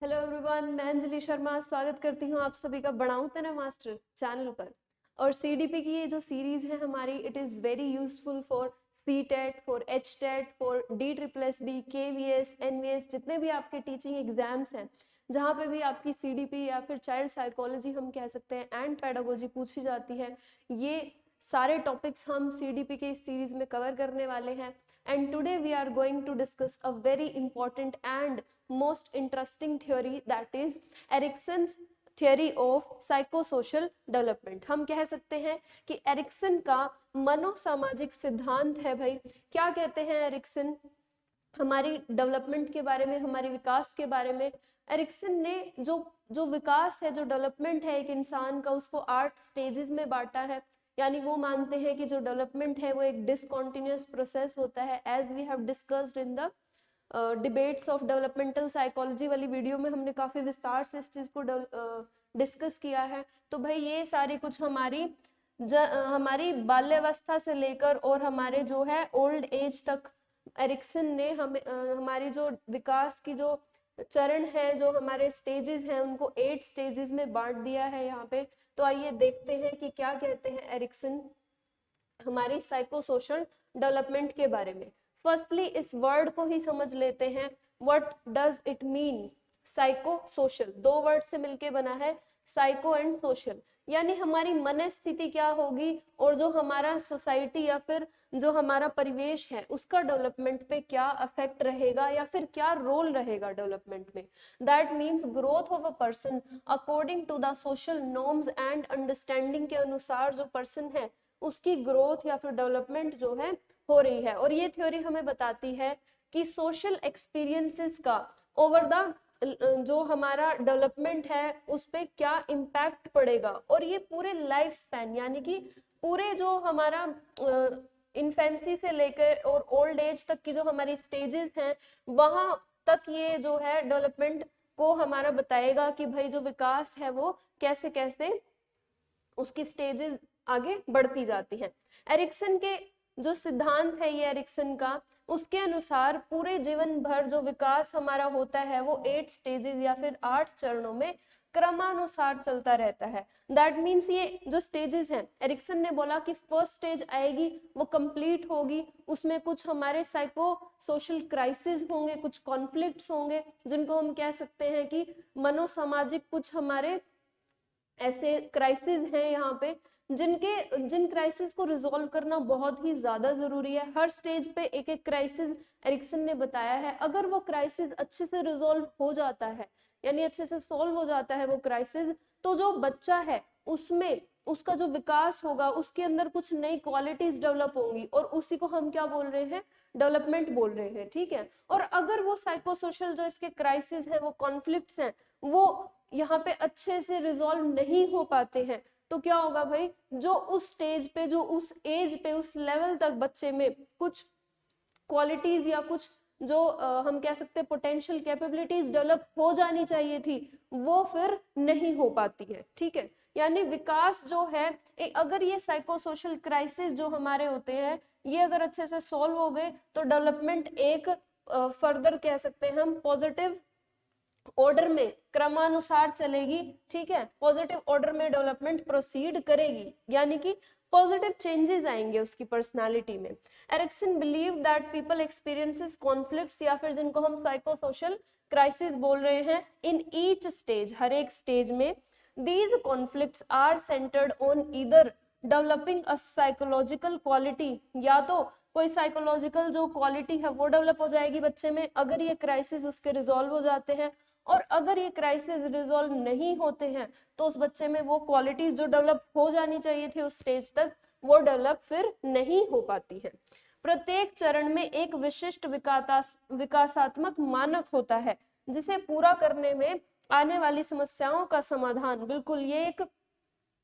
Hello everyone, मैं अंजलि शर्मा स्वागत करती हूँ आप सभी का बढ़ाऊं तेरा मास्टर चैनल पर। और सीडीपी की ये जो सीरीज है हमारी, it is very useful for C TET, for H TET, for D triple S B, K V S, N V S, जितने भी आपके टीचिंग एग्जाम्स हैं जहाँ पे भी आपकी सीडीपी या फिर चाइल्ड साइकोलॉजी हम कह सकते हैं एंड पेडागोजी पूछी जाती है, ये सारे टॉपिक्स हम सीडीपी के इस सीरीज में कवर करने वाले हैं। And today we are going to discuss a very important and most interesting theory, that is Erickson's theory of psychosocial development। हम कह सकते हैं कि एरिक्सन का मनोसामाजिक सिद्धांत है। भाई क्या कहते हैं एरिक्सन हमारी डेवलपमेंट के बारे में, हमारे विकास के बारे में? एरिक्सन ने जो जो विकास है, जो डेवलपमेंट है एक इंसान का, उसको 8 स्टेजेस में बांटा है। यानी वो मानते हैं कि जो डेवलपमेंट है वो एक डिसकंटिन्यूअस प्रोसेस होता है। As we have discussed in the debates of developmental psychology वाली वीडियो में हमने काफी विस्तार से इस चीज को डिस्कस किया है। तो भाई ये सारी कुछ हमारी बाल्यावस्था से लेकर और हमारे जो है ओल्ड एज तक एरिक्सन ने हमें हमारी जो विकास की जो चरण है, जो हमारे स्टेजेस हैं, उनको 8 स्टेजेस में बांट दिया है यहाँ पे। तो आइए देखते हैं कि क्या कहते हैं एरिक्सन हमारी साइकोसोशल डेवलपमेंट के बारे में। फर्स्टली इस वर्ड को ही समझ लेते हैं, what does it mean. Psycho social 2 word से मिलके बना है, साइको एंड सोशल। यानी हमारी मनस्थिति क्या होगी और जो हमारा सोसाइटी या फिर जो हमारा परिवेश है उसका डेवलपमेंट पे क्या अफेक्ट रहेगा या फिर क्या रोल रहेगा डेवलपमेंट में। That means growth of a person according to the social norms and understanding के अनुसार जो पर्सन है उसकी ग्रोथ या फिर डेवलपमेंट जो है हो रही है। और ये थ्योरी हमें बताती है कि सोशल एक्सपीरियंसेस का ओवर द जो हमारा डेवलपमेंट है उस पे क्या इम्पैक्ट पड़ेगा। और ये पूरे लाइफ स्पैन यानी कि पूरे जो हमारा इन्फेंसी से लेकर और ओल्ड एज तक की जो हमारी स्टेजेस हैं वहां तक ये जो है डेवलपमेंट को हमारा बताएगा कि भाई जो विकास है वो कैसे कैसे उसकी स्टेजेस आगे बढ़ती जाती हैं। एरिक्सन के जो सिद्धांत है ये एरिक्सन का, उसके अनुसार पूरे जीवन भर जो विकास हमारा होता है वो 8 स्टेजेस या फिर 8 चरणों में क्रमानुसार चलता रहता है। दैट मीन्स ये जो स्टेजेस हैं, एरिक्सन ने बोला कि फर्स्ट स्टेज आएगी वो कंप्लीट होगी, उसमें कुछ हमारे साइको सोशल क्राइसिस होंगे, कुछ कॉन्फ्लिक्ट्स होंगे जिनको हम कह सकते हैं कि मनोसामाजिक कुछ हमारे ऐसे क्राइसिस हैं यहाँ पे जिन क्राइसिस को रिजोल्व करना बहुत ही ज्यादा जरूरी है। हर स्टेज पे एक एक क्राइसिस एरिक्सन ने बताया है। अगर वो क्राइसिस अच्छे से रिजोल्व हो जाता है यानी अच्छे से सॉल्व हो जाता है वो क्राइसिस, तो जो बच्चा है उसमें उसका जो विकास होगा उसके अंदर कुछ नई क्वालिटीज डेवलप होंगी और उसी को हम क्या बोल रहे हैं, डेवलपमेंट बोल रहे हैं। ठीक है। और अगर वो साइकोसोशल जो इसके क्राइसिस है, वो कॉन्फ्लिक्ट्स हैं, वो यहाँ पे अच्छे से रिजोल्व नहीं हो पाते हैं, तो क्या होगा भाई, जो उस स्टेज पे, जो उस एज पे, उस लेवल तक बच्चे में कुछ क्वालिटीज या कुछ जो हम कह सकते हैं पोटेंशियल कैपेबिलिटीज डेवलप हो जानी चाहिए थी, वो फिर नहीं हो पाती है। ठीक है। यानी विकास जो है अगर ये साइकोसोशल क्राइसिस जो हमारे होते हैं ये अगर अच्छे से सॉल्व हो गए तो डेवलपमेंट एक फर्दर कह सकते हैं हम पॉजिटिव ऑर्डर में क्रमानुसार चलेगी। ठीक है। पॉजिटिव ऑर्डर में डेवलपमेंट प्रोसीड करेगी, यानी कि पॉजिटिव चेंजेस आएंगे उसकी पर्सनालिटी में। Erikson believe that people experiences conflicts या फिर जिनको हम साइकोसोशल क्राइसिस बोल रहे हैं इन ईच स्टेज, हर एक स्टेज में these conflicts are centred on either developing a psychological quality, या तो कोई साइकोलॉजिकल जो क्वालिटी है वो डेवलप हो जाएगी बच्चे में अगर ये क्राइसिस उसके रिजॉल्व हो जाते हैं, और अगर ये क्राइसिस रिजॉल्व नहीं होते हैं तो उस बच्चे में वो क्वालिटीज जो डेवलप हो जानी चाहिए थी उस स्टेज तक वो डेवलप फिर नहीं हो पाती है। प्रत्येक चरण में एक विशिष्ट विकासात्मक मानक होता है जिसे पूरा करने में आने वाली समस्याओं का समाधान, बिल्कुल ये एक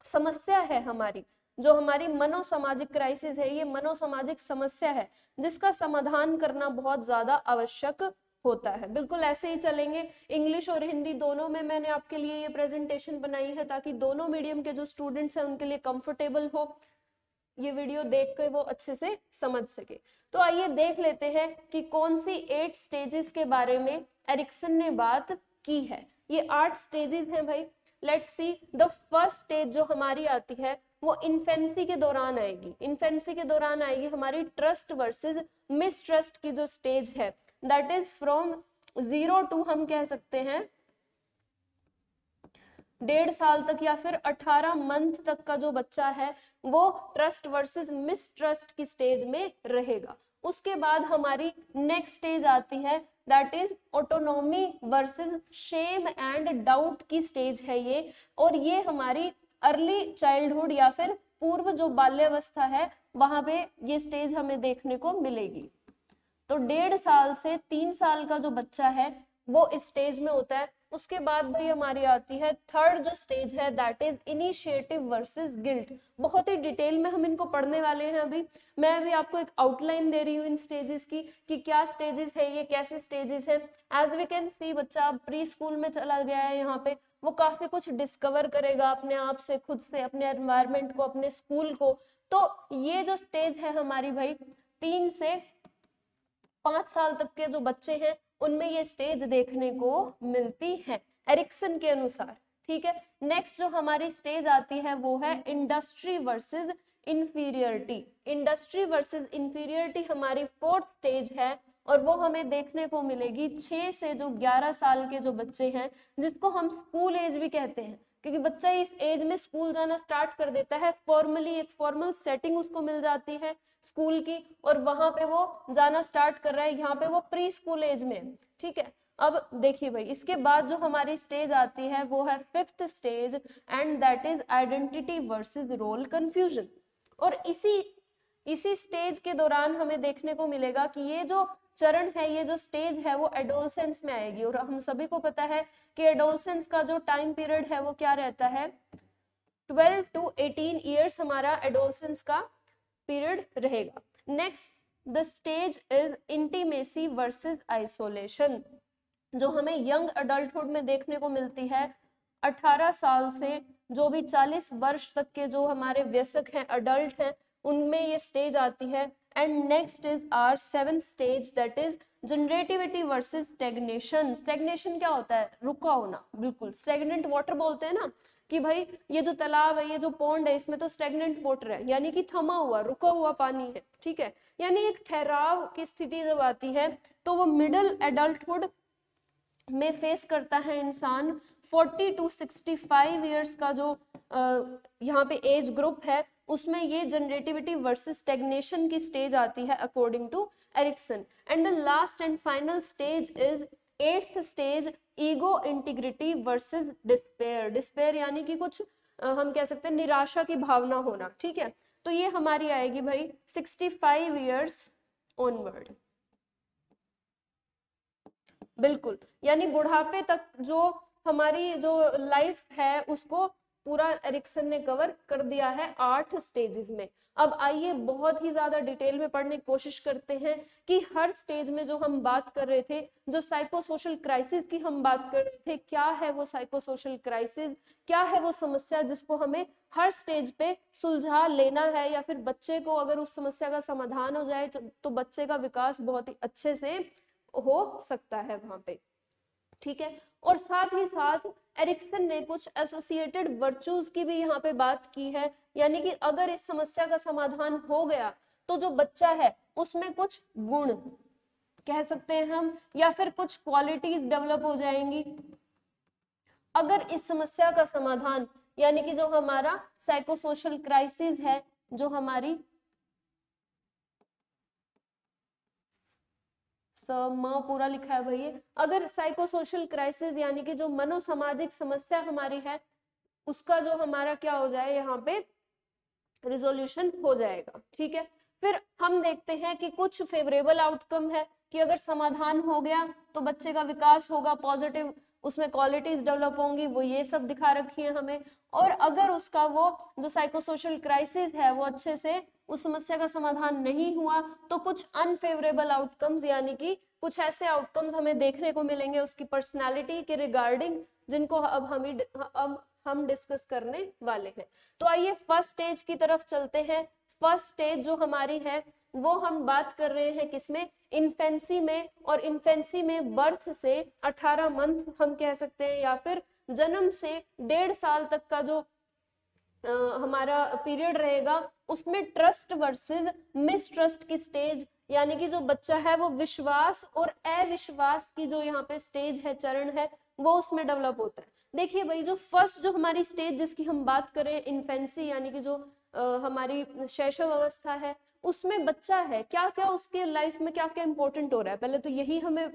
समस्या है हमारी, जो हमारी मनोसामाजिक क्राइसिस है, ये मनोसामाजिक समस्या है जिसका समाधान करना बहुत ज्यादा आवश्यक होता है। बिल्कुल ऐसे ही चलेंगे। इंग्लिश और हिंदी दोनों में मैंने आपके लिए ये प्रेजेंटेशन बनाई है ताकि दोनों मीडियम के जो स्टूडेंट्स हैं उनके लिए कंफर्टेबल हो, ये वीडियो देख के वो अच्छे से समझ सके। तो आइए देख लेते हैं कि कौन सी 8 स्टेजेस के बारे में एरिक्सन ने बात की है। ये 8 स्टेजेस हैं भाई। Let's see the first stage जो हमारी आती है वो इन्फेंसी के दौरान आएगी। इन्फेंसी के दौरान आएगी हमारी ट्रस्ट वर्सेस मिसट्रस्ट की जो स्टेज है, दैट इज फ्रॉम 0 टू हम कह सकते हैं 1.5 साल तक या फिर 18 मंथ तक का जो बच्चा है वो ट्रस्ट वर्सेस मिसट्रस्ट की स्टेज में रहेगा। उसके बाद हमारी नेक्स्ट स्टेज आती है that is autonomy versus shame and doubt की स्टेज है ये, और ये हमारी अर्ली चाइल्डहुड या फिर पूर्व जो बाल्यावस्था है वहां पे ये स्टेज हमें देखने को मिलेगी। तो 1.5 साल से 3 साल का जो बच्चा है वो इस स्टेज में होता है। उसके बाद भाई हमारी आती है थर्ड जो स्टेज है that is initiative versus guilt. बहुत ही डिटेल में हम इनको पढ़ने वाले हैं। अभी मैं अभी आपको एक आउटलाइन दे रही हूँ इन स्टेजेस की कि क्या स्टेजेस है, ये कैसे स्टेजेस है। एज वी कैन सी बच्चा प्री स्कूल में चला गया है, यहाँ पे वो काफी कुछ डिस्कवर करेगा अपने आप से, खुद से, अपने एनवायरमेंट को, अपने स्कूल को। तो ये जो स्टेज है हमारी भाई 3 से 5 साल तक के जो बच्चे हैं उनमें ये स्टेज देखने को मिलती है एरिक्सन के अनुसार। ठीक है, नेक्स्ट जो हमारी स्टेज आती है वो है industry versus inferiority. Industry versus inferiority हमारी 4th स्टेज है और वो हमें देखने को मिलेगी 6 से जो 11 साल के जो बच्चे हैं, जिसको हम स्कूल एज भी कहते हैं, क्योंकि बच्चा इस एज में स्कूल जाना स्टार्ट कर देता है। फॉर्मली एक फॉर्मल सेटिंग उसको मिल जाती है स्कूल की और वहां पे वो जाना स्टार्ट कर रहा है। यहाँ पे वो प्री स्कूल एज में है। ठीक है, अब देखिए भाई इसके बाद जो हमारी स्टेज आती है वो है 5th stage and that is identity versus role confusion. और इसी स्टेज के दौरान हमें देखने को मिलेगा कि ये जो चरण है, ये जो स्टेज है वो एडोलसेंस में आएगी। और हम सभी को पता है कि एडोलसेंस का जो टाइम पीरियड है वो क्या रहता है, 12 to 18 ईयर्स हमारा एडोलसेंस का पीरियड रहेगा। Next the stage is intimacy versus isolation, जो हमें यंग अडल्टहुड में देखने को मिलती है। 18 साल से जो भी 40 वर्ष तक के जो हमारे वयस्क हैं, अडल्ट हैं, उनमें ये स्टेज आती है। And next is our 7th stage that is generativity versus stagnation. Stagnation क्या होता है, रुका होना। बिल्कुल, स्टैग्नेंट वाटर बोलते हैं ना कि भाई ये जो तालाब है, ये जो पॉन्ड है, इसमें तो स्टैग्नेंट वाटर है, यानी कि थमा हुआ, रुका हुआ पानी है। ठीक है, यानी एक ठहराव की स्थिति जब आती है तो वो मिडिल एडल्टहुड में फेस करता है इंसान। 40 to 65 ईयर्स का जो यहाँ पे एज ग्रुप है उसमें ये जनरेटिविटी वर्सेस स्टैग्नेशन की स्टेज आती है according to Erikson. And the last and final stage is 8th stage ego integrity versus despair. Despair यानी कि कुछ हम कह सकते हैं निराशा की भावना होना। ठीक है, तो ये हमारी आएगी भाई 65 ईयर्स ऑनवर्ड। बिल्कुल, यानी बुढ़ापे तक जो हमारी जो लाइफ है उसको पूरा एरिक्सन ने कवर कर दिया है 8 स्टेजेस में। अब आइए बहुत ही ज्यादा डिटेल में पढ़ने की कोशिश करते हैं कि हर स्टेज में जो हम बात कर रहे थे, जो साइको सोशल क्राइसिस की हम बात कर रहे थे, क्या है वो साइको सोशल क्राइसिस, क्या है वो समस्या जिसको हमें हर स्टेज पे सुलझा लेना है, या फिर बच्चे को अगर उस समस्या का समाधान हो जाए तो बच्चे का विकास बहुत ही अच्छे से हो सकता है वहां पे। ठीक है, और साथ ही साथ एरिक्सन ने कुछ एसोसिएटेड वर्चूज की भी यहाँ पे बात की है, यानी कि अगर इस समस्या का समाधान हो गया तो जो बच्चा है उसमें कुछ गुण कह सकते हैं हम, या फिर कुछ क्वालिटीज डेवलप हो जाएंगी अगर इस समस्या का समाधान, यानी कि जो हमारा साइकोसोशल क्राइसिस है, जो हमारी पूरा लिखा है भैया, अगर साइकोसोशल क्राइसिस यानी कि जो मनोसामाजिक समस्या हमारी है उसका जो हमारा क्या हो जाए यहाँ पे रिजोल्यूशन हो जाएगा। ठीक है, फिर हम देखते हैं कि कुछ फेवरेबल आउटकम है कि अगर समाधान हो गया तो बच्चे का विकास होगा, पॉजिटिव उसमें क्वालिटीज डेवलप होंगी, वो ये सब दिखा रखी है हमें। और अगर उसका वो जो साइकोसोशल क्राइसिस है वो अच्छे से उस समस्या का समाधान नहीं हुआ तो कुछ अनफेवरेबल आउटकम्स, यानी कि कुछ ऐसे आउटकम्स हमें देखने को मिलेंगे उसकी पर्सनालिटी के रिगार्डिंग, जिनको अब हम डिस्कस करने वाले हैं। तो आइए फर्स्ट स्टेज की तरफ चलते हैं। फर्स्ट स्टेज जो हमारी है वो हम बात कर रहे हैं किसमें, इन्फेंसी में। और इन्फेंसी में बर्थ से 18 मंथ हम कह सकते हैं, या फिर जन्म से 1.5 साल तक का जो हमारा पीरियड रहेगा, उसमें ट्रस्ट वर्सेस मिसट्रस्ट की स्टेज, यानी कि जो बच्चा है वो विश्वास और अविश्वास की जो यहाँ पे स्टेज है, चरण है, वो उसमें डेवलप होता है। देखिए भाई, जो फर्स्ट जो हमारी स्टेज जिसकी हम बात करें, इन्फेंसी, यानी कि जो हमारी शैशव अवस्था है, उसमें बच्चा है, क्या क्या उसके लाइफ में क्या क्या इंपॉर्टेंट हो रहा है, पहले तो यही हमें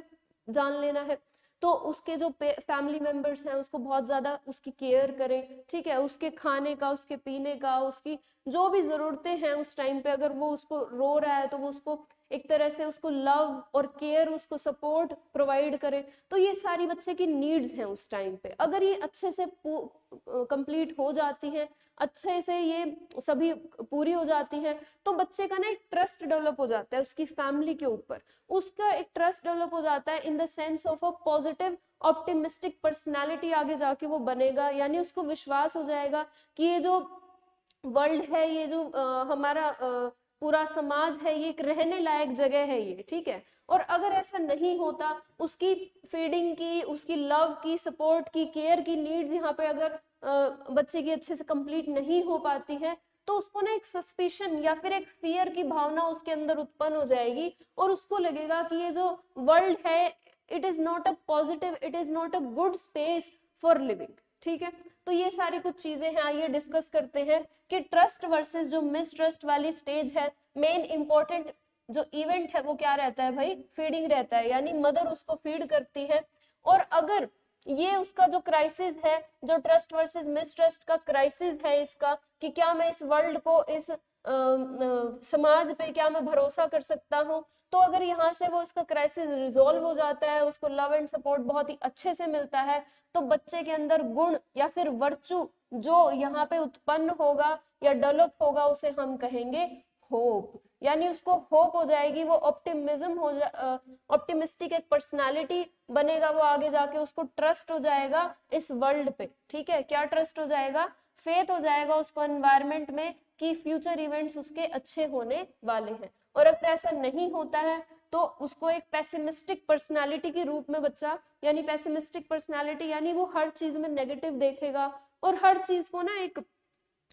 जान लेना है। तो उसके जो फैमिली मेंबर्स हैं उसको बहुत ज्यादा उसकी केयर करें, ठीक है, उसके खाने का, उसके पीने का, उसकी जो भी जरूरतें हैं उस टाइम पे, अगर वो उसको रो रहा है तो वो उसको एक तरह से उसको लव और केयर, उसको सपोर्ट प्रोवाइड करें। तो ये सारी बच्चे की नीड्स हैं उस टाइम पे, अगर ये अच्छे से कंप्लीट हो जाती हैं, अच्छे से ये सभी पूरी हो जाती हैं, तो बच्चे का ना एक ट्रस्ट डेवलप हो जाता है उसकी फैमिली के ऊपर, उसका एक ट्रस्ट डेवलप हो जाता है in the sense of a positive optimistic personality आगे जाके वो बनेगा। यानी उसको विश्वास हो जाएगा कि ये जो वर्ल्ड है, ये जो हमारा पूरा समाज है, ये एक रहने लायक जगह है ये, ठीक है। और अगर ऐसा नहीं होता, उसकी फीडिंग की, उसकी लव की, सपोर्ट की, केयर की नीड्स यहाँ पे अगर बच्चे की अच्छे से कंप्लीट नहीं हो पाती है, तो उसको ना एक सस्पिशन या फिर एक फियर की भावना उसके अंदर उत्पन्न हो जाएगी, और उसको लगेगा कि ये जो वर्ल्ड है, it is not a positive, it is not a good space for living, ठीक है। तो ये सारी कुछ चीजें हैं, आइए डिस्कस करते हैं कि ट्रस्ट वर्सेस जो मिसट्रस्ट वाली स्टेज है, मेन इंपॉर्टेंट जो इवेंट है वो क्या रहता है भाई, फीडिंग रहता है, यानी मदर उसको फीड करती है। और अगर ये उसका जो क्राइसिस है, जो ट्रस्ट वर्सेस मिसट्रस्ट का क्राइसिस है इसका, कि क्या मैं इस वर्ल्ड को, इस समाज पे क्या मैं भरोसा कर सकता हूँ, तो अगर यहाँ से वो इसका क्राइसिस रिजॉल्व हो जाता है, उसको लव एंड सपोर्ट बहुत ही अच्छे से मिलता है, तो बच्चे के अंदर गुण या फिर वर्चू जो यहाँ पे उत्पन्न होगा या डेवलप होगा, उसे हम कहेंगे होप। यानी उसको होप हो जाएगी, वो ऑप्टिमिज्म हो ऑप्टिमिस्टिक एक पर्सनालिटी बनेगा, वो आगे जाके उसको ट्रस्ट हो जाएगा इस वर्ल्ड पे, ठीक है। क्या ट्रस्ट हो जाएगा, फेथ हो जाएगा उसको एनवायरमेंट में कि फ्यूचर इवेंट्स उसके अच्छे होने वाले हैं। और अगर ऐसा नहीं होता है तो उसको एक पेसिमिस्टिक पर्सनालिटी के रूप में बच्चा, यानी पेसिमिस्टिक पर्सनालिटी यानी वो हर चीज में नेगेटिव देखेगा और हर चीज को ना एक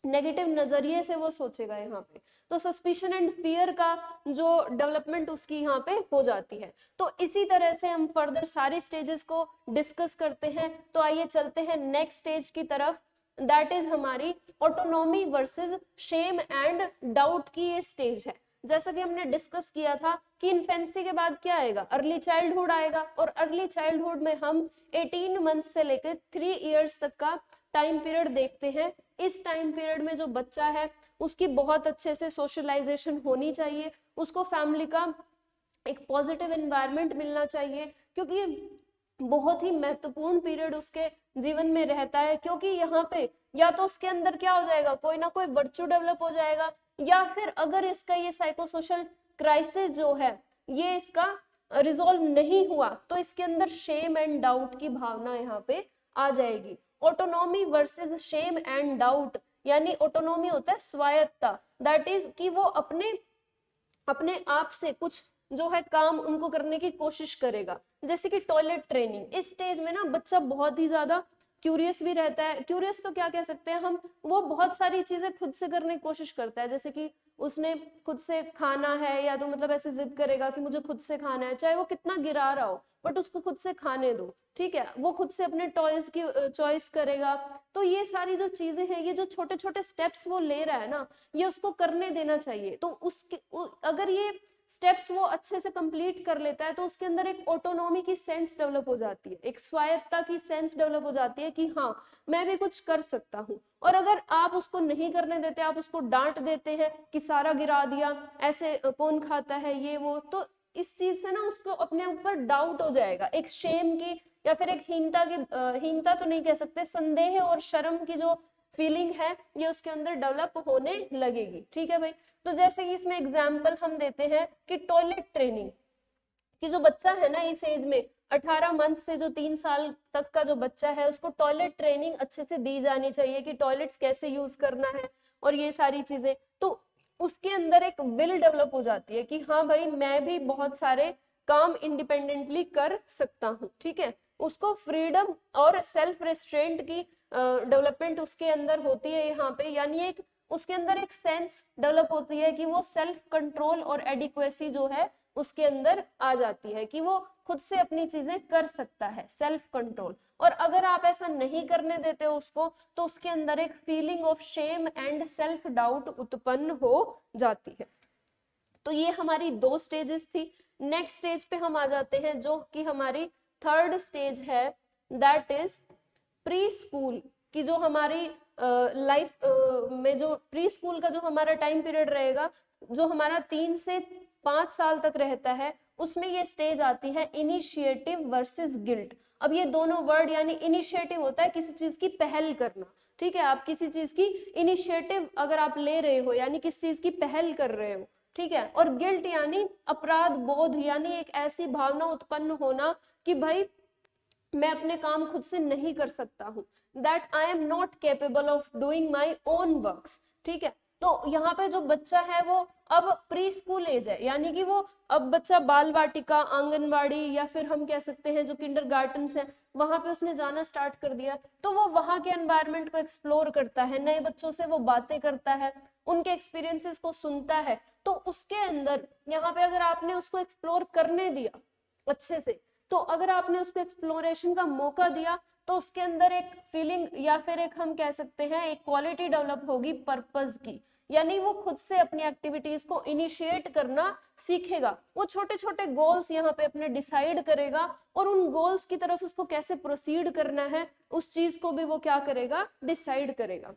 नेगेटिव नजरिए से वो सोचेगा यहाँ पे। तो सस्पिशन एंड फियर का जो डेवलपमेंट उसकी यहाँ पे हो जाती है। तो इसी तरह से हम फर्दर सारी स्टेजेस को डिस्कस करते हैं। तो आइए चलते हैं नेक्स्ट स्टेज की तरफ, दैट इज हमारी autonomy versus shame and doubt की ये स्टेज है। जैसा कि हमने डिस्कस किया था कि इन्फेंसी के बाद क्या आएगा, अर्ली चाइल्डहुड आएगा, और अर्ली चाइल्डहुड में हम 18 मंथ से लेकर 3 इयर्स तक का टाइम पीरियड देखते हैं। इस टाइम पीरियड में जो बच्चा है उसकी बहुत अच्छे से सोशलाइजेशन होनी चाहिए, उसको फैमिली का एक पॉजिटिव एनवायरनमेंट मिलना चाहिए, क्योंकि बहुत ही महत्वपूर्ण पीरियड उसके जीवन में रहता है। क्योंकि यहाँ पे या तो उसके अंदर क्या हो जाएगा, कोई ना कोई वर्चू डेवलप हो जाएगा, या फिर अगर इसका ये साइकोसोशल क्राइसिस जो है ये इसका रिजॉल्व नहीं हुआ, तो इसके अंदर शेम एंड डाउट की भावना यहाँ पे आ जाएगी। Autonomy versus shame and doubt, यानी ऑटोनॉमी होता है स्वायत्तता, दैट इज कि वो अपने आप से कुछ जो है काम उनको करने की कोशिश करेगा। जैसे कि टॉयलेट ट्रेनिंग, इस स्टेज में ना बच्चा बहुत ही ज्यादा क्यूरियस भी रहता है। क्यूरियस तो क्या कह सकते हैं हम, वो बहुत सारी चीजें खुद से करने की कोशिश करता है। जैसे कि उसने खुद से खाना है, या तो मतलब ऐसे जिद करेगा कि मुझे खुद से खाना है, चाहे वो कितना गिरा रहा हो, बट उसको खुद से खाने दो, ठीक है। वो खुद से अपने टॉयज की चॉइस करेगा। तो ये सारी जो चीजें हैं, ये जो छोटे छोटे स्टेप्स वो ले रहा है ना, ये उसको करने देना चाहिए। तो उसके अगर ये स्टेप्स वो अच्छे से कंप्लीट कर लेता है, तो उसके अंदर एक ऑटोनॉमी की सेंस डेवलप हो जाती है, एक स्वायत्तता की सेंस डेवलप हो जाती है कि हाँ मैं भी कुछ कर सकता हूँ। और अगर आप उसको नहीं करने देते, आप उसको डांट देते हैं कि सारा गिरा दिया, ऐसे कौन खाता है ये वो, तो इस चीज से ना उसको अपने ऊपर डाउट हो जाएगा, एक शेम की या फिर एक हीनता तो नहीं कह सकते, संदेह और शर्म की जो फीलिंग है ये उसके अंदर डेवलप होने लगेगी, ठीक है भाई। तो जैसे कि इसमें एग्जांपल हम देते हैं कि टॉयलेट ट्रेनिंग कि जो बच्चा है ना इस एज में 18 मंथ से जो 3 साल तक का जो बच्चा है, उसको टॉयलेट ट्रेनिंग अच्छे से दी जानी चाहिए कि टॉयलेट्स कैसे यूज करना है और ये सारी चीजें। तो उसके अंदर एक विल डेवलप हो जाती है कि हाँ भाई मैं भी बहुत सारे काम इंडिपेंडेंटली कर सकता हूँ, ठीक है। उसको फ्रीडम और सेल्फ रेस्ट्रेंट की डेवलपमेंट उसके अंदर होती है यहाँ पे, यानी एक उसके अंदर एक सेंस डेवलप होती है कि वो सेल्फ कंट्रोल और एडिक्वेसी जो है उसके अंदर आ जाती है कि वो खुद से अपनी चीजें कर सकता है, सेल्फ कंट्रोल। और अगर आप ऐसा नहीं करने देते उसको तो उसके अंदर एक feeling of shame and self doubt उत्पन्न हो जाती है। तो ये हमारी 2 स्टेजेस थी। नेक्स्ट स्टेज पे हम आ जाते हैं जो कि हमारी थर्ड स्टेज है, दैट इज प्री स्कूल की। जो हमारी लाइफ में जो प्री स्कूल का जो हमारा टाइम पीरियड रहेगा, जो हमारा 3 से 5 साल तक रहता है, उसमें ये स्टेज आती है इनिशिएटिव वर्सेस गिल्ट। अब ये दोनों वर्ड, यानी इनिशिएटिव होता है किसी चीज की पहल करना, ठीक है। आप किसी चीज की इनिशिएटिव अगर आप ले रहे हो यानी किसी चीज की पहल कर रहे हो, ठीक है। और गिल्ट यानी अपराध बोध, यानी एक ऐसी भावना उत्पन्न होना कि भाई मैं अपने काम खुद से नहीं कर सकता हूँ, that I am not capable of doing my own works, ठीक है। तो यहाँ पे जो बच्चा है वो अब प्री स्कूल एज है, यानी कि वो अब बच्चा बाल वाटिका, आंगनवाड़ी या फिर हम कह सकते हैं जो किंडरगार्टन है वहां पे उसने जाना स्टार्ट कर दिया। तो वो वहां के एनवायरनमेंट को एक्सप्लोर करता है, नए बच्चों से वो बातें करता है, उनके एक्सपीरियंसेस को सुनता है। तो उसके अंदर यहाँ पे अगर आपने उसको एक्सप्लोर करने दिया अच्छे से, तो अगर आपने उसको एक्सप्लोरेशन का मौका दिया तो उसके अंदर एक फीलिंग या फिर एक हम कह सकते हैं एक क्वालिटी डेवलप होगी पर्पस की, यानी वो खुद से अपनी एक्टिविटीज को इनिशिएट करना सीखेगा। वो छोटे छोटे गोल्स यहाँ पे अपने डिसाइड करेगा और उन गोल्स की तरफ उसको कैसे प्रोसीड करना है उस चीज को भी वो क्या करेगा, डिसाइड करेगा,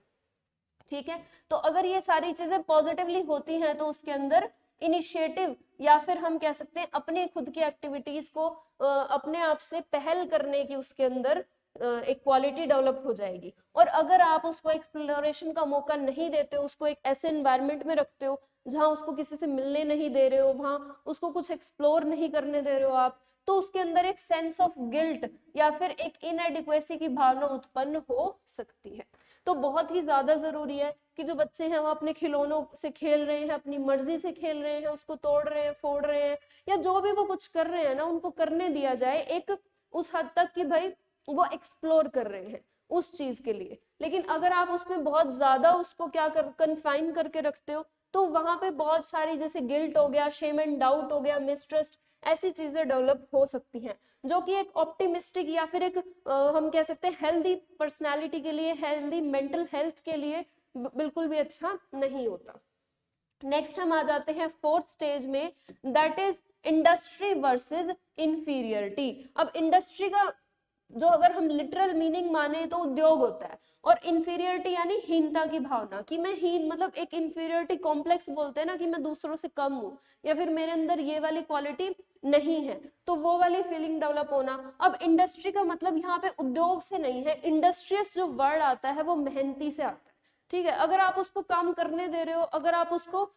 ठीक है। तो अगर ये सारी चीजें पॉजिटिवली होती हैं तो उसके अंदर इनिशिएटिव या फिर हम कह सकते हैं अपने खुद की एक्टिविटीज को अपने आप से पहल करने की उसके अंदर एक क्वालिटी डेवलप हो जाएगी। और अगर आप उसको एक्सप्लोरेशन का मौका नहीं देते हो, उसको एक ऐसे एनवायरनमेंट में रखते हो जहां उसको किसी से मिलने नहीं दे रहे हो, वहां उसको कुछ एक्सप्लोर नहीं करने दे रहे हो आप, तो उसके अंदर एक सेंस ऑफ गिल्ट या फिर एक इनएडिक्वेसी की भावना उत्पन्न हो सकती है। तो बहुत ही ज्यादा जरूरी है कि जो बच्चे हैं वो अपने खिलौनों से खेल रहे हैं, अपनी मर्जी से खेल रहे हैं, उसको तोड़ रहे हैं, फोड़ रहे हैं, या जो भी वो कुछ कर रहे हैं ना, उनको करने दिया जाए एक उस हद तक कि भाई वो एक्सप्लोर कर रहे हैं उस चीज के लिए। लेकिन अगर आप उसमें बहुत ज्यादा उसको क्या कर कन्फाइन करके रखते हो तो वहां पे बहुत सारी जैसे गिल्ट हो गया, शेम एंड डाउट हो गया, मिसट्रस्ट, ऐसी चीजें डेवलप हो सकती हैं जो कि एक ऑप्टिमिस्टिक या फिर एक हम कह सकते हैं हेल्दी पर्सनालिटी के लिए, हेल्दी मेंटल हेल्थ के लिए बिल्कुल भी अच्छा नहीं होता। नेक्स्ट हम आ जाते हैं फोर्थ स्टेज में, that is industry versus inferiority. अब इंडस्ट्री का जो अगर हम लिटरल मीनिंग माने तो उद्योग होता है, और इंफीरियरिटी यानी हीनता की भावना कि मैं हीन, मतलब एक इंफीरियरिटी कॉम्प्लेक्स बोलते हैं ना कि मैं दूसरों से कम हूं या फिर मेरे अंदर ये वाली क्वालिटी नहीं है, तो वो वाली फीलिंग डेवलप होना। अब इंडस्ट्री का मतलब यहाँ पे उद्योग से नहीं है, इंडस्ट्रियस जो वर्ड आता है वो मेहनती से आता है, ठीक है। अगर आप उसको काम करने दे रहे हो, अगर आप उसको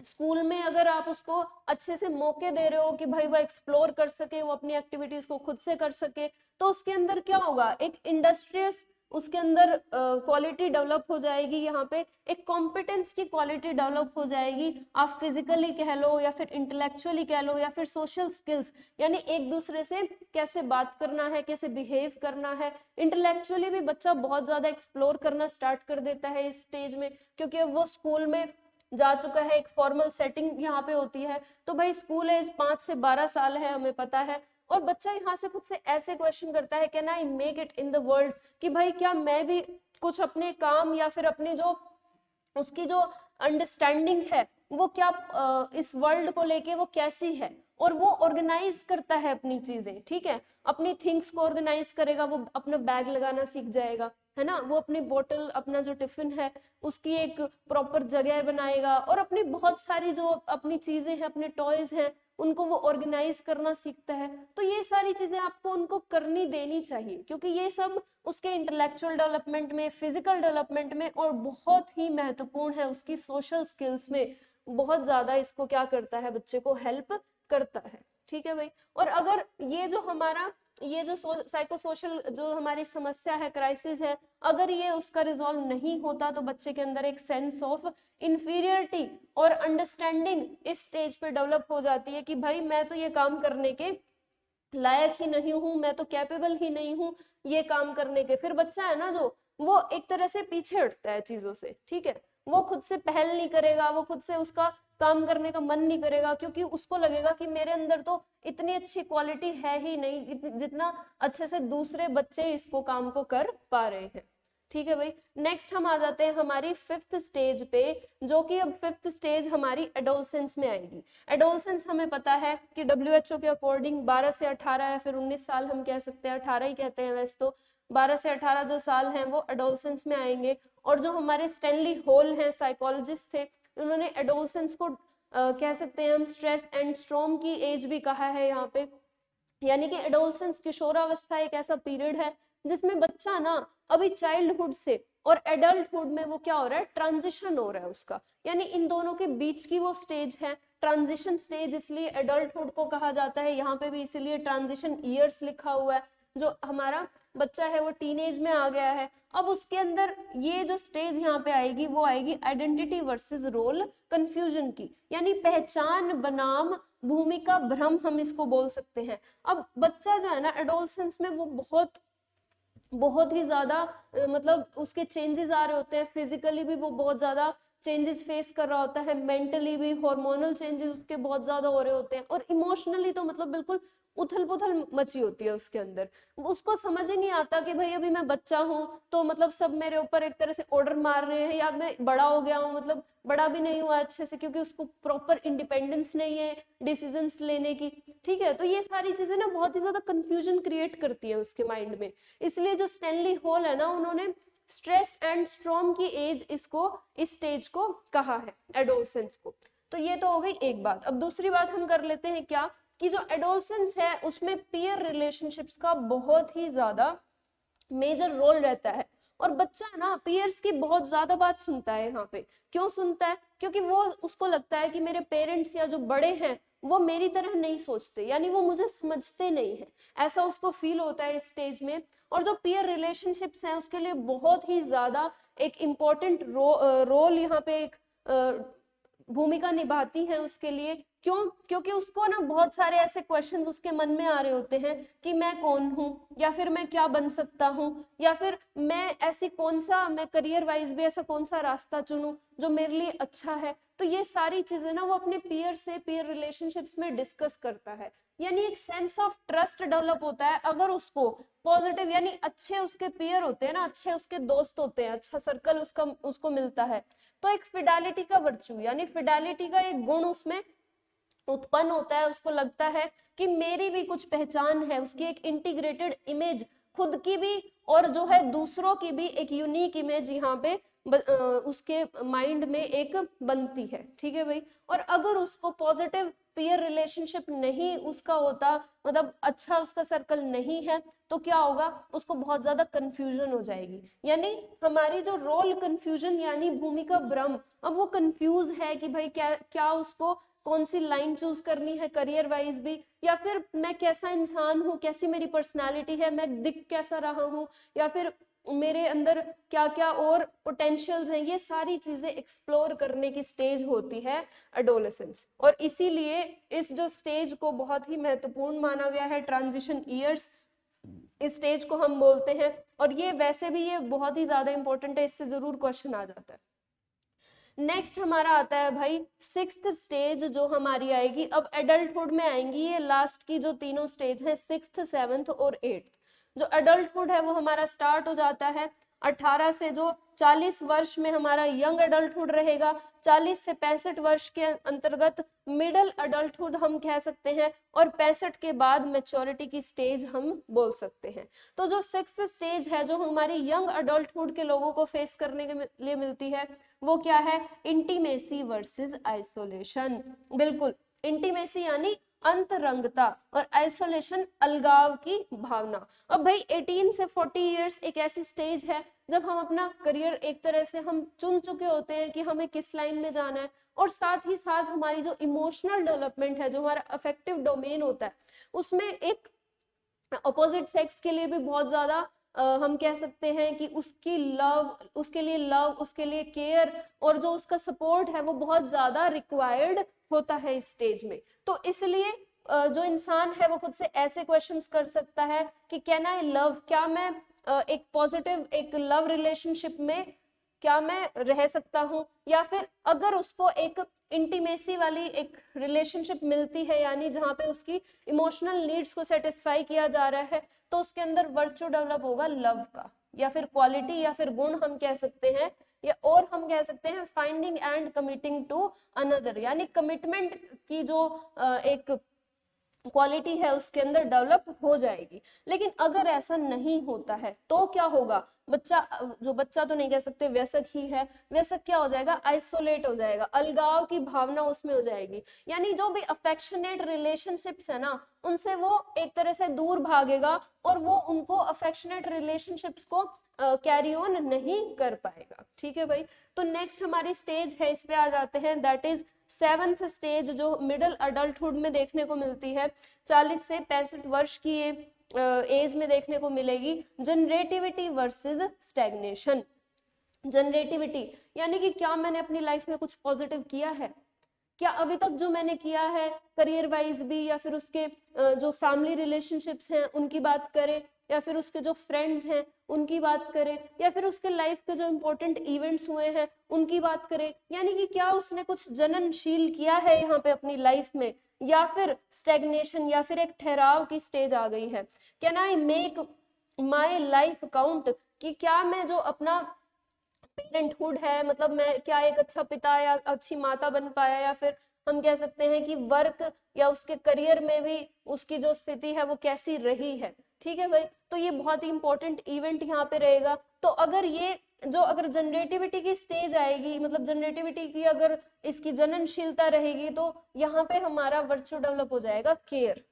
स्कूल में अगर आप उसको अच्छे से मौके दे रहे हो कि भाई वो एक्सप्लोर कर सके, वो अपनी एक्टिविटीज को खुद से कर सके, तो उसके अंदर क्या होगा, एक इंडस्ट्रियस उसके अंदर क्वालिटी डेवलप हो जाएगी, यहाँ पे एक कॉम्पिटेंस की क्वालिटी डेवलप हो जाएगी। आप फिजिकली कह लो या फिर इंटेलेक्चुअली कह लो या फिर सोशल स्किल्स, यानी एक दूसरे से कैसे बात करना है, कैसे बिहेव करना है। इंटेलेक्चुअली भी बच्चा बहुत ज्यादा एक्सप्लोर करना स्टार्ट कर देता है इस स्टेज में, क्योंकि वो स्कूल में जा चुका है, एक फॉर्मल सेटिंग यहाँ पे होती है। तो भाई स्कूल एज 5 से 12 साल है, हमें पता है, और बच्चा यहाँ से खुद से ऐसे क्वेश्चन करता है, can I make it in the world, कि भाई क्या मैं भी कुछ अपने काम या फिर अपनी जो उसकी जो अंडरस्टैंडिंग है वो क्या इस वर्ल्ड को लेके वो कैसी है, और वो ऑर्गेनाइज करता है अपनी चीजें, ठीक है। अपनी थिंग्स को ऑर्गेनाइज करेगा, वो अपना बैग लगाना सीख जाएगा, है ना, वो अपनी बोतल, अपना जो टिफिन है उसकी एक प्रॉपर जगह बनाएगा, और अपनी बहुत सारी जो अपनी चीजें हैं, अपने टॉयज हैं, उनको वो ऑर्गेनाइज करना सीखता है। तो ये सारी चीजें आपको उनको करनी देनी चाहिए, क्योंकि ये सब उसके इंटेलेक्चुअल डेवलपमेंट में, फिजिकल डेवलपमेंट में, और बहुत ही महत्वपूर्ण है उसकी सोशल स्किल्स में, बहुत ज्यादा इसको क्या करता है, बच्चे को हेल्प करता है, ठीक है भाई। और अगर ये जो हमारा ये जो साइको सोशल जो हमारी समस्या है, क्राइसिस है, अगर ये उसका रिजॉल्व नहीं होता तो बच्चे के अंदर एक सेंस ऑफ इंफीरियरिटी और अंडरस्टैंडिंग इस स्टेज पे डेवलप हो जाती है कि भाई मैं तो ये काम करने के लायक ही नहीं हूं, मैं तो कैपेबल ही नहीं हूं ये काम करने के। फिर बच्चा है ना जो, वो एक तरह से पीछे हटता है चीजों से, ठीक है, वो खुद से पहल नहीं करेगा, वो खुद से उसका काम करने का मन नहीं करेगा, क्योंकि उसको लगेगा कि मेरे अंदर तो इतनी अच्छी क्वालिटी है ही नहीं जितना अच्छे से दूसरे बच्चे इसको काम को कर पा रहे हैं। ठीक है भाई, नेक्स्ट हम आ जाते हैं हमारी फिफ्थ स्टेज पे, जो कि अब फिफ्थ स्टेज हमारी एडोलसेंस में आएगी। एडोलसेंस हमें पता है कि WHO के अकॉर्डिंग 12 से 18 या फिर 19 साल हम कह सकते हैं, 18 ही कहते हैं वैसे तो, 12 से 18 जो साल हैं वो एडोलसेंस में आएंगे। और जो हमारे स्टैनली हॉल हैं, साइकोलॉजिस्ट थे, उन्होंने एडोलसेंस को कह सकते हैं हम स्ट्रेस एंड स्ट्रॉम की एज भी कहा है यहाँ पे। यानी कि एडोलसेंस, किशोरावस्था एक ऐसा पीरियड है जिसमें बच्चा ना अभी चाइल्डहुड से और एडल्टहुड में वो क्या हो रहा है, ट्रांजिशन हो रहा है उसका, यानी इन दोनों के बीच की वो स्टेज है ट्रांजिशन स्टेज, इसलिए एडल्टहुड को कहा जाता है। यहाँ पे भी इसीलिए ट्रांजिशन ईयर्स लिखा हुआ है। जो हमारा बच्चा है वो टीनेज में आ गया है, अब उसके अंदर ये जो स्टेज यहाँ पे आएगी वो आएगी आइडेंटिटी वर्सेस रोल कंफ्यूजन की, यानी पहचान बनाम भूमिका भ्रम हम इसको बोल सकते हैं। अब बच्चा जो है ना एडोलसेंस में वो बहुत ही ज्यादा मतलब उसके चेंजेस आ रहे होते हैं, फिजिकली भी वो बहुत ज्यादा चेंजेस फेस कर रहा होता है, मेंटली भी हार्मोनल चेंजेस उसके बहुत ज्यादा हो रहे होते हैं, और इमोशनली तो मतलब बिल्कुल उथल पुथल मची होती है उसके अंदर। उसको समझ ही नहीं आता कि भाई अभी मैं बच्चा हूँ तो मतलब सब मेरे ऊपर एक तरह से ऑर्डर मार रहे हैं, या मैं बड़ा हो गया हूँ, मतलब बड़ा भी नहीं हुआ अच्छे से, क्योंकि उसको प्रॉपर इंडिपेंडेंस नहीं है डिसीजंस लेने की। ठीक है, तो ये सारी चीजें ना बहुत ही ज्यादा कंफ्यूजन क्रिएट करती है उसके माइंड में। इसलिए जो स्टैनली हॉल है ना, उन्होंने स्ट्रेस एंड स्ट्रॉम की एज इसको, इस स्टेज को कहा है, एडोलसेंस को। तो ये तो हो गई एक बात। अब दूसरी बात हम कर लेते हैं क्या, कि जो एडोलसेंस है उसमें पीयर रिलेशनशिप्स का बहुत ही ज्यादा मेजर रोल रहता है। और बच्चा ना पीयर्स की बहुत ज्यादा बात सुनता है यहाँ पे। क्यों सुनता है? क्योंकि वो, उसको लगता है कि मेरे पेरेंट्स या जो बड़े हैं वो मेरी तरह नहीं सोचते, यानी वो मुझे समझते नहीं है, ऐसा उसको फील होता है इस स्टेज में। और जो पीयर रिलेशनशिप्स हैं उसके लिए बहुत ही ज्यादा एक इम्पोर्टेंट रोल यहाँ पे एक भूमिका निभाती हैं उसके लिए। क्यों? क्योंकि उसको ना बहुत सारे ऐसे क्वेश्चंस उसके मन में आ रहे होते हैं कि मैं कौन हूँ, या फिर मैं क्या बन सकता हूँ, या फिर मैं ऐसी कौन सा, मैं करियर वाइज भी ऐसा कौन सा रास्ता चुनूं जो मेरे लिए अच्छा है। तो ये सारी चीजें ना वो अपने पीयर से, पीयर रिलेशनशिप्स में डिस्कस करता है, यानी एक सेंस ऑफ ट्रस्ट डेवलप होता है। अगर उसको पॉजिटिव, यानी अच्छे उसके पीयर होते हैं ना, अच्छे उसके दोस्त होते हैं, अच्छा सर्कल उसका उसको मिलता है, तो एक फिडेलिटी का वर्च्यू, यानी फिडेलिटी का एक गुण उसमें उत्पन्न होता है। उसको लगता है कि मेरी भी कुछ पहचान है, उसकी एक इंटीग्रेटेड इमेज, खुद की भी और जो है दूसरों की भी एक यूनिक इमेज यहाँ पे उसके माइंड में एक बनती है। ठीक है भाई। और अगर उसको पॉजिटिव पीयर रिलेशनशिप नहीं उसका होता, मतलब अच्छा उसका सर्कल नहीं है, तो क्या होगा, उसको बहुत ज्यादा कंफ्यूजन हो जाएगी। यानी हमारी जो रोल कंफ्यूजन यानी भूमिका भ्रम, अब वो कंफ्यूज है कि भाई क्या क्या उसको कौन सी लाइन चूज करनी है करियर वाइज भी, या फिर मैं कैसा इंसान हूँ, कैसी मेरी पर्सनालिटी है, मैं दिख कैसा रहा हूँ, या फिर मेरे अंदर क्या क्या और पोटेंशियल्स हैं, ये सारी चीजें एक्सप्लोर करने की स्टेज होती है एडोलेसेंस। और इसीलिए इस जो स्टेज को बहुत ही महत्वपूर्ण माना गया है, ट्रांजिशन ईयर्स इस स्टेज को हम बोलते हैं। और ये वैसे भी ये बहुत ही ज्यादा इंपॉर्टेंट है, इससे जरूर क्वेश्चन आ जाता है। नेक्स्ट हमारा आता है भाई सिक्स्थ स्टेज, जो हमारी आएगी अब एडल्टहुड में आएंगी। ये लास्ट की जो तीनों स्टेज है, सिक्स्थ, सेवंथ और एट्थ। जो एडल्टहुड है वो हमारा स्टार्ट हो जाता है 18 से, जो 40 वर्ष में हमारा यंग एडल्टहुड रहेगा। 40 से 65 वर्ष के अंतर्गत मिडिल एडल्टहुड हम कह सकते हैं, और 65 के बाद मैच्योरिटी की स्टेज हम बोल सकते हैं। तो जो सिक्स्थ स्टेज है जो हमारी यंग एडल्टहुड के लोगों को फेस करने के लिए मिलती है, वो क्या है, इंटीमेसी वर्सेस आइसोलेशन। बिल्कुल, इंटीमेसी यानी अंतरंगता, और आइसोलेशन अलगाव की भावना। अब भाई 18 से 40 इयर्स एक ऐसी स्टेज है जब हम अपना करियर एक तरह से हम चुन चुके होते हैं कि हमें किस लाइन में जाना है, और साथ ही साथ हमारी जो इमोशनल डेवलपमेंट है, जो हमारा अफेक्टिव डोमेन होता है, उसमें एक अपोजिट सेक्स के लिए भी बहुत ज्यादा हम कह सकते हैं कि उसकी लव, उसके लिए केयर और जो उसका सपोर्ट है वो बहुत ज्यादा रिक्वायर्ड होता है इस स्टेज में। तो इसलिए जो इंसान है वो खुद से ऐसे क्वेश्चंस कर सकता है कि कैन आई लव, क्या मैं एक पॉजिटिव एक लव रिलेशनशिप में क्या मैं रह सकता हूँ, या फिर अगर उसको एक इंटीमेसी वाली एक रिलेशनशिप मिलती है, यानी जहाँ पे उसकी इमोशनल नीड्स को सेटिस्फाई किया जा रहा है, तो उसके अंदर वर्च्यू डेवलप होगा लव का, या फिर क्वालिटी या फिर गुण हम कह सकते हैं, या और हम कह सकते हैं finding and committing to another, यानी कमिटमेंट की जो एक क्वालिटी है उसके अंदर डेवलप हो जाएगी। लेकिन अगर ऐसा नहीं होता है तो क्या होगा, बच्चा, जो बच्चा तो नहीं कह सकते, वयस्क ही है, वयस्क क्या हो जाएगा, आइसोलेट हो जाएगा, अलगाव की भावना उसमें हो जाएगी, यानी जो भी अफेक्शनेट रिलेशनशिप्स है ना उनसे वो एक तरह से दूर भागेगा और वो उनको अफेक्शनेट रिलेशनशिप्स को कैरी ऑन नहीं कर पाएगा। ठीक है भाई, तो नेक्स्ट हमारी स्टेज है, इस पे आ जाते हैं, दैट इज 7th स्टेज, जो मिडिल अडल्टहुड में देखने को मिलती है, 40 से 65 वर्ष की ये एज में देखने को मिलेगी, जनरेटिविटी वर्सेस स्टैग्नेशन। जनरेटिविटी यानी कि क्या मैंने अपनी लाइफ में कुछ पॉजिटिव किया है, क्या अभी तक जो मैंने किया है करियर वाइज भी, या फिर उसके जो फैमिली रिलेशनशिप्स हैं उनकी बात करें, या फिर उसके जो फ्रेंड्स हैं उनकी बात करें, या फिर उसके लाइफ के जो इंपॉर्टेंट इवेंट्स हुए हैं उनकी बात करें, यानी कि क्या उसने कुछ जननशील किया है यहाँ पे अपनी लाइफ में, या फिर स्टेग्नेशन या फिर एक ठहराव की स्टेज आ गई है। Can I make my life count, कि क्या मैं जो अपना पेरेंटहुड है, मतलब मैं क्या एक अच्छा पिता या अच्छी माता बन पाया, या फिर हम कह सकते हैं कि वर्क या उसके करियर में भी उसकी जो स्थिति है वो कैसी रही है। ठीक है भाई, तो ये बहुत ही इंपॉर्टेंट इवेंट यहाँ पे रहेगा। तो अगर ये जो अगर जनरेटिविटी की स्टेज आएगी, मतलब जनरेटिविटी की अगर इसकी जननशीलता रहेगी, तो यहाँ पे हमारा वर्च्यू डेवलप हो जाएगा care,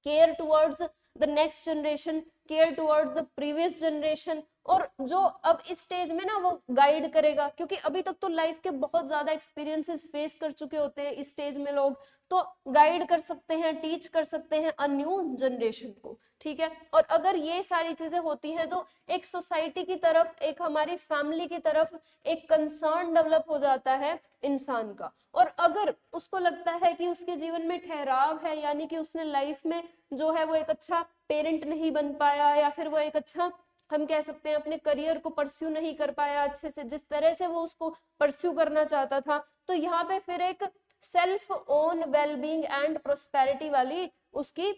care towards the next generation, care towards the previous generation, और जो अब इस स्टेज में ना वो गाइड करेगा, क्योंकि अभी तक तो लाइफ के बहुत ज्यादा एक्सपीरियंसेस फेस कर चुके होते हैं इस स्टेज में लोग, तो गाइड कर सकते हैं, टीच कर सकते हैं अ न्यू जनरेशन को। ठीक है, और अगर ये सारी चीजें होती हैं तो एक सोसाइटी की तरफ, एक हमारी फैमिली की तरफ एक कंसर्न डेवलप हो जाता है इंसान का। और अगर उसको लगता है कि उसके जीवन में ठहराव है, यानी कि उसने लाइफ में जो है वो एक अच्छा पेरेंट नहीं बन पाया, या फिर वो एक अच्छा हम कह सकते हैं अपने करियर को परस्यू नहीं कर पाया अच्छे से जिस तरह से वो उसको परस्यू करना चाहता था, तो यहाँ पे फिर एक self own wellbeing and prosperity वाली उसकी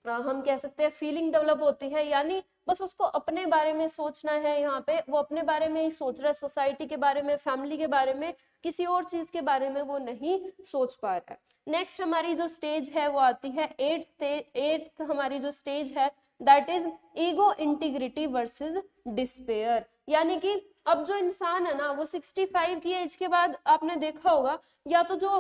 हम कह सकते हैं फीलिंग डेवलप होती है, यानी बस उसको अपने बारे में सोचना है, यहाँ पे वो अपने बारे में ही सोच रहा है, सोसाइटी के बारे में, फैमिली के बारे में, किसी और चीज के बारे में वो नहीं सोच पा रहा है। नेक्स्ट हमारी जो स्टेज है वो आती है 8th हमारी जो स्टेज है that is ego integrity versus despair, यानी कि अब जो इंसान है ना वो 65 की एज के बाद आपने देखा होगा, या तो जो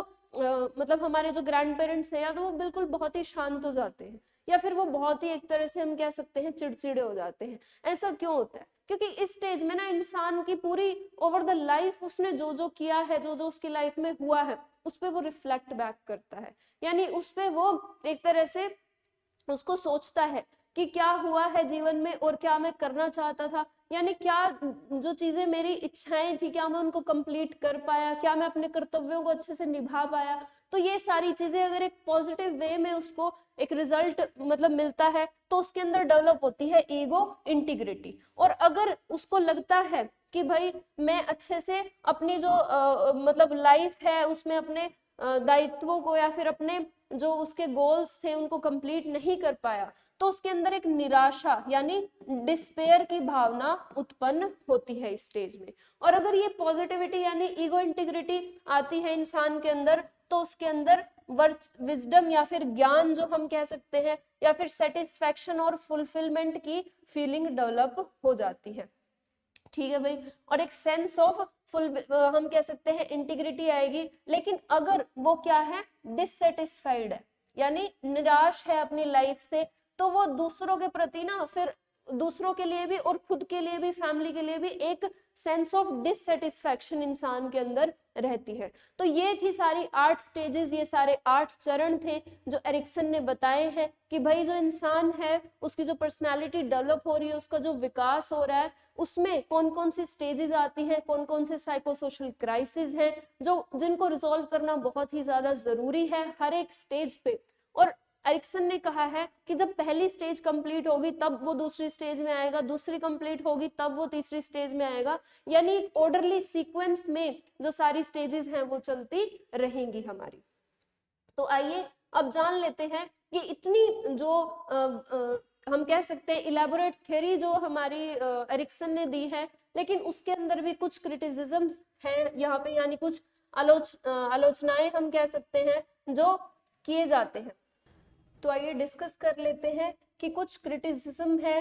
मतलब हमारे जो ग्रैंड पेरेंट्स है, या तो वो बिल्कुल बहुत ही शांत हो जाते हैं, या फिर वो बहुत ही एक तरह से हम कह सकते हैं चिड़चिड़े हो जाते हैं। ऐसा क्यों होता है, क्योंकि इस स्टेज में ना इंसान की पूरी ओवर द लाइफ उसने जो जो किया है, जो जो उसकी लाइफ में हुआ है, उस पर वो रिफ्लेक्ट बैक करता है, यानी उस पर वो एक तरह से उसको सोचता है कि क्या हुआ है जीवन में और क्या मैं करना चाहता था, यानी क्या जो चीजें मेरी इच्छाएं थी क्या मैं उनको कंप्लीट कर पाया, क्या मैं अपने कर्तव्यों को अच्छे से निभा पाया। तो ये सारी चीजें अगर एक पॉजिटिव वे में उसको एक रिजल्ट मतलब मिलता है तो उसके अंदर डेवलप होती है ईगो इंटीग्रिटी। और अगर उसको लगता है कि भाई मैं अच्छे से अपनी जो मतलब लाइफ है उसमें अपने दायित्वों को या फिर अपने जो उसके गोल्स थे उनको कंप्लीट नहीं कर पाया, तो उसके अंदर एक निराशा यानी डिस्पेयर की भावना उत्पन्न होती है इस स्टेज में। और अगर ये पॉजिटिविटी यानी ईगो इंटीग्रिटी आती है इंसान के अंदर, तो उसके अंदर विजडम या फिर ज्ञान जो हम कह सकते हैं, या फिर सेटिस्फैक्शन और फुलफिलमेंट की फीलिंग डेवलप हो जाती है। ठीक है भाई, और एक सेंस ऑफ फुल हम कह सकते हैं इंटीग्रिटी आएगी। लेकिन अगर वो क्या है, डिससेटिस्फाइड है यानी निराश है अपनी लाइफ से, तो वो दूसरों के प्रति ना फिर दूसरों के लिए भी और खुद के लिए भी, फैमिली के लिए भी एक सेंस ऑफ डिससेटिस्फैक्शन इंसान के अंदर रहती है। तो ये थी सारी 8 स्टेजेस, ये सारे 8 चरण थे जो एरिक्सन ने बताए हैं कि भाई जो इंसान है उसकी जो पर्सनालिटी डेवलप हो रही है, उसका जो विकास हो रहा है, उसमें कौन कौन सी स्टेजेस आती हैं, कौन कौन से साइकोसोशल क्राइसिस हैं जो जिनको रिजॉल्व करना बहुत ही ज्यादा जरूरी है हर एक स्टेज पे। और एरिक्सन ने कहा है कि जब पहली स्टेज कंप्लीट होगी तब वो दूसरी स्टेज में आएगा, दूसरी कंप्लीट होगी तब वो तीसरी स्टेज में आएगा, यानी एक ऑर्डरली सीक्वेंस में जो सारी स्टेजेस हैं वो चलती रहेंगी हमारी। तो आइए अब जान लेते हैं कि इतनी जो हम कह सकते हैं इलेबोरेट थ्योरी जो हमारी एरिक्सन ने दी है, लेकिन उसके अंदर भी कुछ क्रिटिसिज्म्स हैं यहाँ पे, यानी कुछ आलोचनाएं हम कह सकते हैं जो किए जाते हैं। तो आइए डिस्कस कर लेते हैं कि कुछ क्रिटिसिज्म है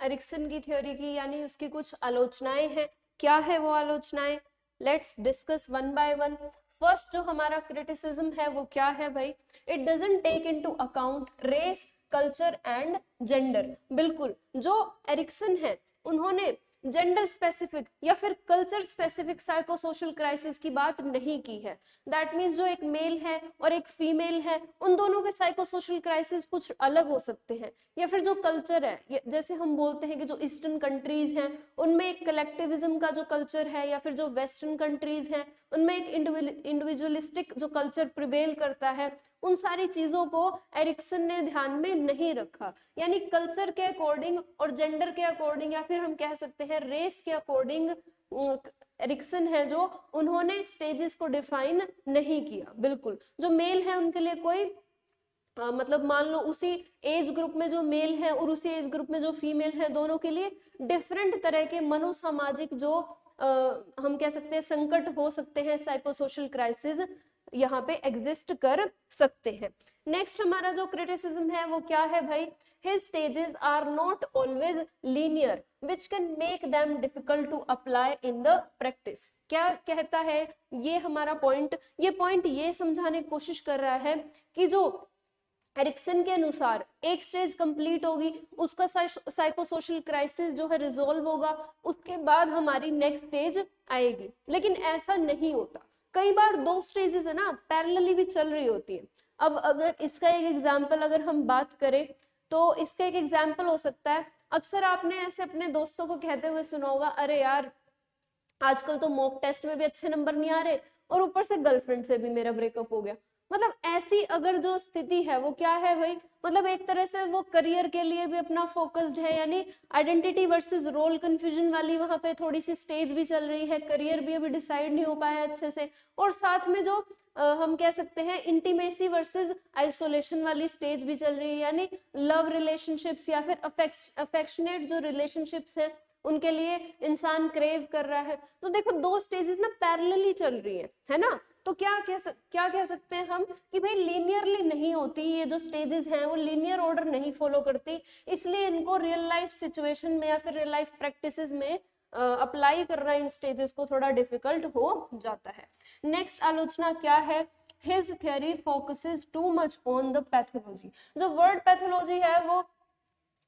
एरिक्सन की थ्योरी की, यानी उसकी कुछ आलोचनाएं हैं। क्या है वो आलोचनाएं? Let's discuss one by one. First जो हमारा क्रिटिसिज्म है वो क्या है भाई? It doesn't take into account race, culture and gender. बिल्कुल, जो एरिक्सन है उन्होंने जेंडर स्पेसिफिक या फिर कल्चर स्पेसिफिक साइकोसोशल क्राइसिस की बात नहीं की है। दैट मीन्स जो एक मेल है और एक फीमेल है, उन दोनों के साइकोसोशल क्राइसिस कुछ अलग हो सकते हैं। या फिर जो कल्चर है, जैसे हम बोलते हैं कि जो ईस्टर्न कंट्रीज हैं उनमें एक कलेक्टिविज्म का जो कल्चर है, या फिर जो वेस्टर्न कंट्रीज हैं उनमें एक इंडिविजुअलिस्टिक जो कल्चर प्रिवेल करता है, उन सारी चीजों को एरिक्सन ने ध्यान में नहीं रखा। यानी कल्चर के अकॉर्डिंग और जेंडर के अकॉर्डिंग, या फिर हम कह सकते हैं रेस के अकॉर्डिंग, एरिक्सन है जो उन्होंने स्टेजेस को डिफाइन नहीं किया। बिल्कुल, जो मेल है उनके लिए कोई मतलब मान लो उसी एज ग्रुप में जो मेल है और उसी एज ग्रुप में जो फीमेल है, दोनों के लिए डिफरेंट तरह के मनोसामाजिक जो हम कह सकते हैं संकट हो सकते हैं, साइकोसोशल क्राइसिस यहाँ पे एग्जिस्ट कर सकते हैं। नेक्स्ट हमारा जो क्रिटिसिज्म है वो क्या है भाई? His stages are not always linear, which can make them difficult to apply in the practice. क्या कहता है ये हमारा पॉइंट? ये पॉइंट ये समझाने की कोशिश कर रहा है कि जो एरिक्सन के अनुसार एक स्टेज कंप्लीट होगी, उसका साइकोसोशल क्राइसिस जो है रिजोल्व होगा, उसके बाद हमारी नेक्स्ट स्टेज आएगी। लेकिन ऐसा नहीं होता। कई बार 2 स्टेजेस है ना पैरेलली भी चल रही होती है। अब अगर इसका एक एग्जांपल अगर हम बात करें तो इसका एक एग्जांपल हो सकता है, अक्सर आपने ऐसे अपने दोस्तों को कहते हुए सुना होगा, अरे यार आजकल तो मॉक टेस्ट में भी अच्छे नंबर नहीं आ रहे और ऊपर से गर्लफ्रेंड से भी मेरा ब्रेकअप हो गया। मतलब ऐसी अगर जो स्थिति है वो क्या है भाई? मतलब एक तरह से वो करियर के लिए भी अपना फोकस्ड है, यानी आइडेंटिटी वर्सेस रोल कंफ्यूजन वाली वहां पे थोड़ी सी स्टेज भी चल रही है, करियर भी अभी डिसाइड नहीं हो पाया अच्छे से, और साथ में जो हम कह सकते हैं इंटीमेसी वर्सेस आइसोलेशन वाली स्टेज भी चल रही है, यानी लव रिलेशनशिप्स या फिर अफेक्शनेट जो रिलेशनशिप्स हैं उनके लिए इंसान क्रेव कर रहा है। तो देखो 2 स्टेजेस ना पैरेलली चल रही है ना? तो क्या कह सकते हैं हम कि भाई लीनियरली नहीं होती, ये जो स्टेजेस हैं वो लीनियर ऑर्डर नहीं फॉलो करती, इसलिए इनको रियल लाइफ सिचुएशन में या फिर रियल लाइफ प्रैक्टिसेस में अप्लाई करना इन स्टेजेस को थोड़ा डिफिकल्ट हो जाता है। नेक्स्ट आलोचना क्या है? His theory focuses too much on the pathology. जो वर्ड पैथोलॉजी है वो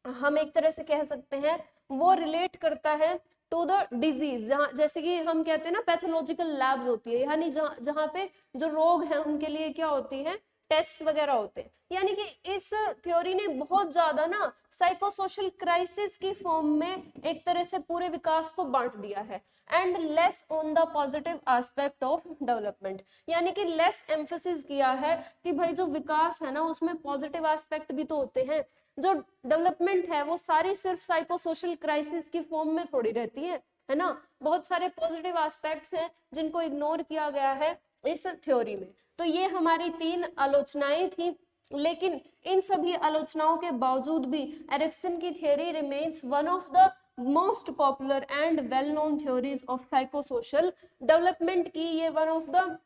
हम एक तरह से कह सकते हैं वो रिलेट करता है टू द डिजीज, जहाँ जैसे कि हम कहते हैं ना पैथोलॉजिकल लैब्स होती है, यानी जहाँ पे जो रोग है उनके लिए क्या होती है, टेस्ट वगैरह होते हैं। यानी कि इस थ्योरी ने बहुत ज्यादा ना साइकोसोशल क्राइसिस की फॉर्म में एक तरह से पूरे विकास को बांट दिया है, and less on the positive aspect of development, यानी कि लेस एम्फेसिस किया है कि भाई जो विकास है ना उसमें पॉजिटिव एस्पेक्ट भी तो होते हैं, जो डेवलपमेंट है वो सारी सिर्फ साइकोसोशल क्राइसिस की फॉर्म में थोड़ी रहती है ना? बहुत सारे पॉजिटिव एस्पेक्ट्स हैं जिनको इग्नोर किया गया है इस थ्योरी में। तो ये हमारी 3 आलोचनाएं थी, लेकिन इन सभी आलोचनाओं के बावजूद भी एरिक्सन की theory remains one of the most popular and well known theories of psychosocial development की ये one of the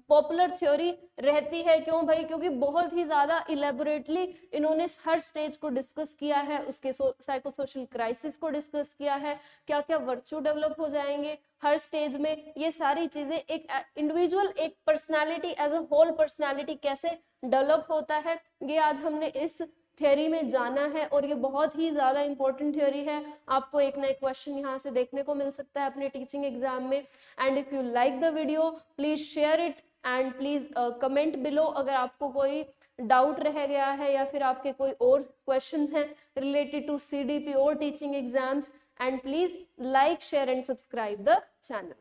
popular theory रहती है। क्यों भाई? क्योंकि बहुत ही ज्यादा इलेबोरेटली इन्होंने हर स्टेज को डिस्कस किया है, उसके साइकोसोशल क्राइसिस को डिस्कस किया है, क्या क्या वर्च्यू डेवलप हो जाएंगे हर स्टेज में, ये सारी चीजें एक इंडिविजुअल एक personality as a whole personality कैसे डेवलप होता है, ये आज हमने इस थ्योरी में जाना है और ये बहुत ही ज्यादा इंपॉर्टेंट थ्योरी है। आपको एक ना एक क्वेश्चन यहाँ से देखने को मिल सकता है अपने टीचिंग एग्जाम में। And if you like the video please share it and please comment below अगर आपको कोई डाउट रह गया है या फिर आपके कोई और क्वेश्चंस हैं रिलेटेड टू CDP और teaching exams. And please like share and subscribe the channel.